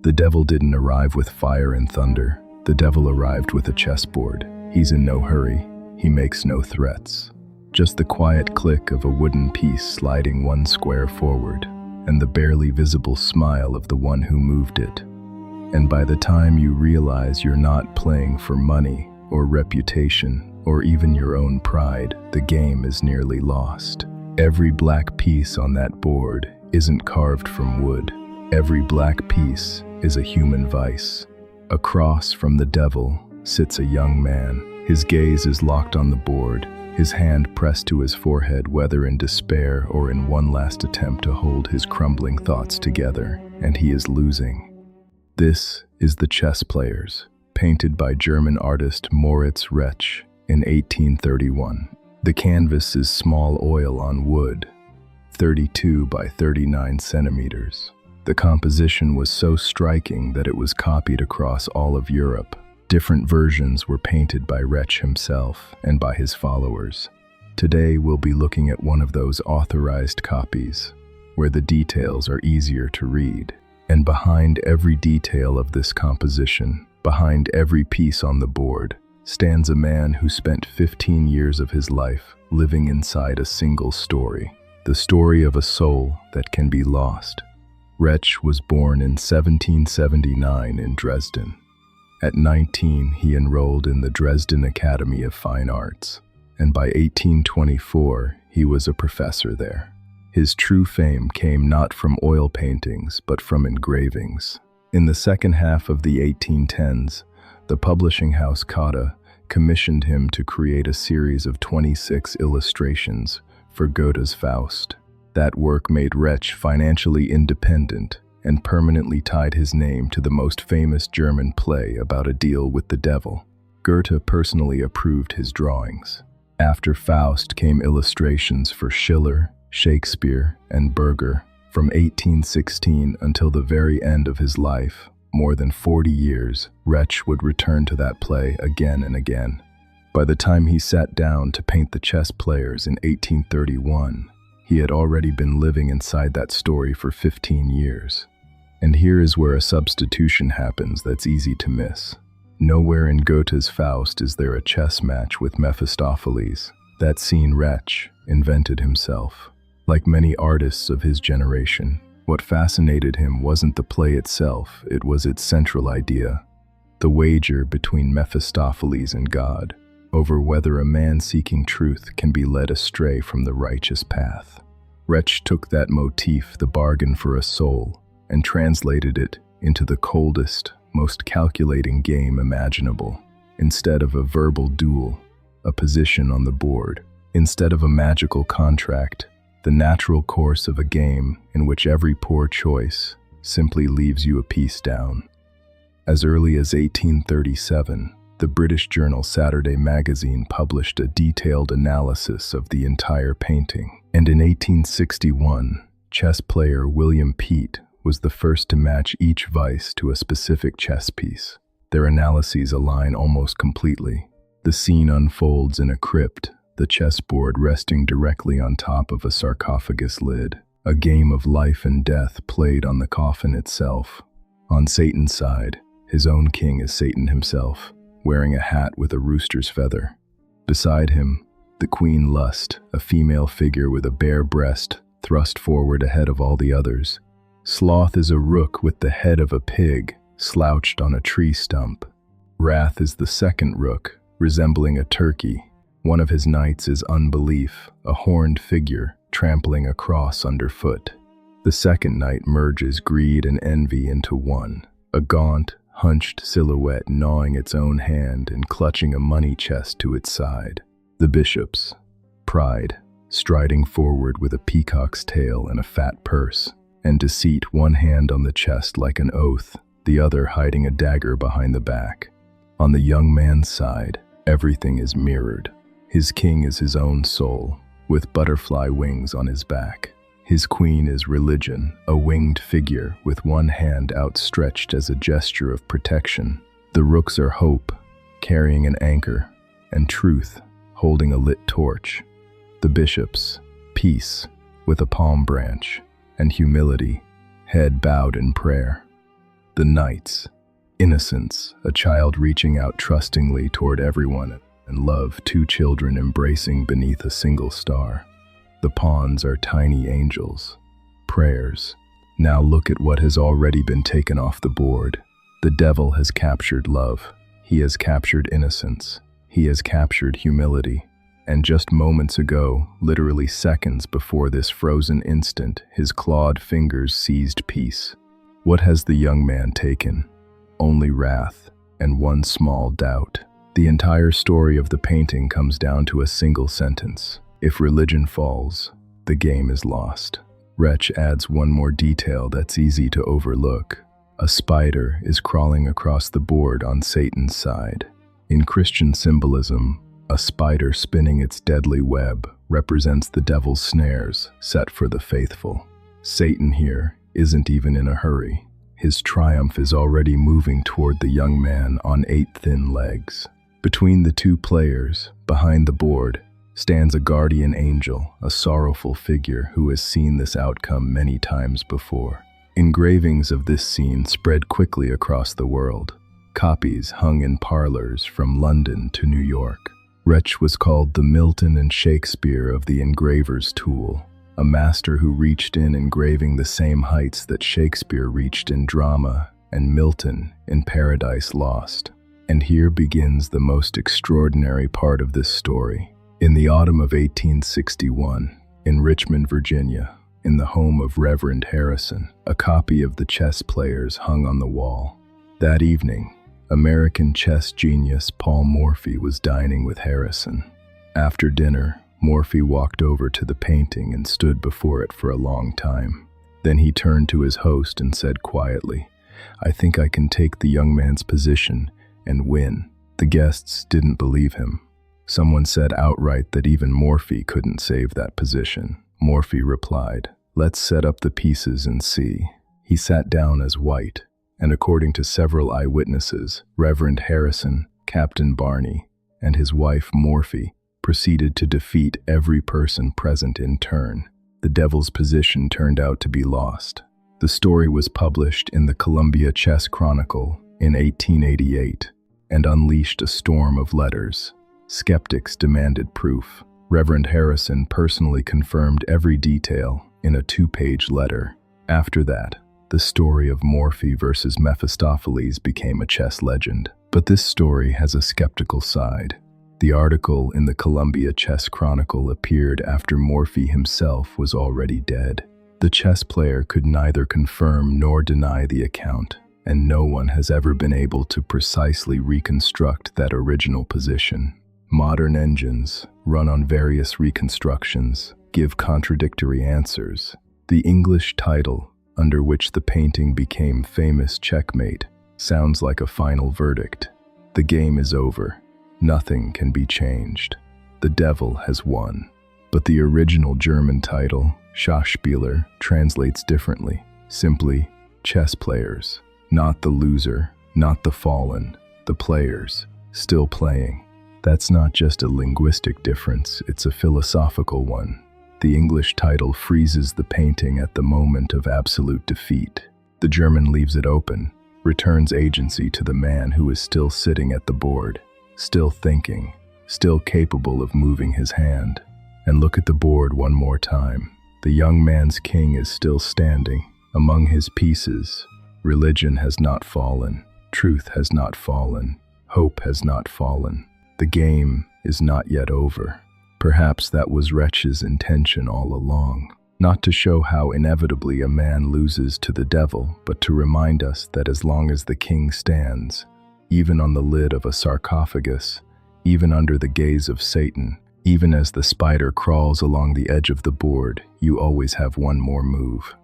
The devil didn't arrive with fire and thunder. The devil arrived with a chessboard. He's in no hurry. He makes no threats. Just the quiet click of a wooden piece sliding one square forward, and the barely visible smile of the one who moved it. And by the time you realize you're not playing for money or reputation or even your own pride, the game is nearly lost. Every black piece on that board isn't carved from wood. Every black piece is a human vice. Across from the devil sits a young man. His gaze is locked on the board, his hand pressed to his forehead, whether in despair or in one last attempt to hold his crumbling thoughts together, and he is losing. This is The Chess Players, painted by German artist Moritz Retzsch in 1831. The canvas is small oil on wood, 32 by 39 centimeters. The composition was so striking that it was copied across all of Europe. Different versions were painted by Retzsch himself and by his followers. Today we'll be looking at one of those authorized copies, where the details are easier to read. And behind every detail of this composition, behind every piece on the board, stands a man who spent 15 years of his life living inside a single story, the story of a soul that can be lost. Retzsch was born in 1779 in Dresden. At 19, he enrolled in the Dresden Academy of Fine Arts, and by 1824, he was a professor there. His true fame came not from oil paintings, but from engravings. In the second half of the 1810s, the publishing house Cotta commissioned him to create a series of 26 illustrations for Goethe's Faust. That work made Retzsch financially independent and permanently tied his name to the most famous German play about a deal with the devil. Goethe personally approved his drawings. After Faust came illustrations for Schiller, Shakespeare, and Berger. From 1816 until the very end of his life, more than 40 years, Retzsch would return to that play again and again. By the time he sat down to paint The Chess Players in 1831, he had already been living inside that story for 15 years. And here is where a substitution happens that's easy to miss. Nowhere in Goethe's Faust is there a chess match with Mephistopheles. That scene Retzsch invented himself. Like many artists of his generation, what fascinated him wasn't the play itself, it was its central idea. The wager between Mephistopheles and God, over whether a man seeking truth can be led astray from the righteous path. Retzsch took that motif, the bargain for a soul, and translated it into the coldest, most calculating game imaginable. Instead of a verbal duel, a position on the board. Instead of a magical contract, the natural course of a game in which every poor choice simply leaves you a piece down. As early as 1837, the British journal Saturday Magazine published a detailed analysis of the entire painting, and in 1861, chess player William Peat was the first to match each vice to a specific chess piece. Their analyses align almost completely. The scene unfolds in a crypt, the chessboard resting directly on top of a sarcophagus lid. A game of life and death played on the coffin itself. On Satan's side, his own king is Satan himself, wearing a hat with a rooster's feather. Beside him, the Queen Lust, a female figure with a bare breast thrust forward ahead of all the others. Sloth is a rook with the head of a pig, slouched on a tree stump. Wrath is the second rook, resembling a turkey. One of his knights is Unbelief, a horned figure trampling a cross underfoot. The second knight merges greed and envy into one, a gaunt, hunched silhouette gnawing its own hand and clutching a money chest to its side. The bishops, Pride, striding forward with a peacock's tail and a fat purse, and Deceit, one hand on the chest like an oath, the other hiding a dagger behind the back. On the young man's side, everything is mirrored. His king is his own soul, with butterfly wings on his back. His queen is Religion, a winged figure with one hand outstretched as a gesture of protection. The rooks are Hope, carrying an anchor, and Truth, holding a lit torch. The bishops, Peace, with a palm branch, and Humility, head bowed in prayer. The knights. Innocence, a child reaching out trustingly toward everyone, and love, two children embracing beneath a single star. The pawns are tiny angels. Prayers. Now look at what has already been taken off the board. The devil has captured love. He has captured innocence. He has captured humility. And just moments ago, literally seconds before this frozen instant, his clawed fingers seized peace. What has the young man taken? Only wrath, and one small doubt. The entire story of the painting comes down to a single sentence. If religion falls, the game is lost. Retzsch adds one more detail that's easy to overlook. A spider is crawling across the board on Satan's side. In Christian symbolism, a spider spinning its deadly web represents the devil's snares set for the faithful. Satan here isn't even in a hurry. His triumph is already moving toward the young man on 8 thin legs. Between the two players, behind the board, stands a guardian angel, a sorrowful figure who has seen this outcome many times before. Engravings of this scene spread quickly across the world. Copies hung in parlors from London to New York. Retzsch was called the Milton and Shakespeare of the engraver's tool, a master who reached in engraving the same heights that Shakespeare reached in drama and Milton in Paradise Lost. And here begins the most extraordinary part of this story. In the autumn of 1861, in Richmond, Virginia, in the home of Reverend Harrison, a copy of The Chess Players hung on the wall. That evening, American chess genius Paul Morphy was dining with Harrison. After dinner, Morphy walked over to the painting and stood before it for a long time. Then he turned to his host and said quietly, "I think I can take the young man's position and win." The guests didn't believe him. Someone said outright that even Morphy couldn't save that position. Morphy replied, "Let's set up the pieces and see." He sat down as white, and according to several eyewitnesses, Reverend Harrison, Captain Barney, and his wife Morphy proceeded to defeat every person present in turn. The devil's position turned out to be lost. The story was published in the Columbia Chess Chronicle in 1888 and unleashed a storm of letters. Skeptics demanded proof. Reverend Harrison personally confirmed every detail in a 2-page letter. After that, the story of Morphy versus Mephistopheles became a chess legend. But this story has a skeptical side. The article in the Columbia Chess Chronicle appeared after Morphy himself was already dead. The chess player could neither confirm nor deny the account, and no one has ever been able to precisely reconstruct that original position. Modern engines, run on various reconstructions, give contradictory answers. The English title, under which the painting became famous, Checkmate, sounds like a final verdict. The game is over. Nothing can be changed. The devil has won. But the original German title, Schachspieler, translates differently. Simply, chess players. Not the loser, not the fallen, the players, still playing. That's not just a linguistic difference, it's a philosophical one. The English title freezes the painting at the moment of absolute defeat. The German leaves it open, returns agency to the man who is still sitting at the board, still thinking, still capable of moving his hand. And look at the board one more time. The young man's king is still standing. Among his pieces, religion has not fallen, truth has not fallen, hope has not fallen. The game is not yet over. Perhaps that was Retzsch's intention all along, not to show how inevitably a man loses to the devil, but to remind us that as long as the king stands, even on the lid of a sarcophagus, even under the gaze of Satan, even as the spider crawls along the edge of the board, you always have one more move.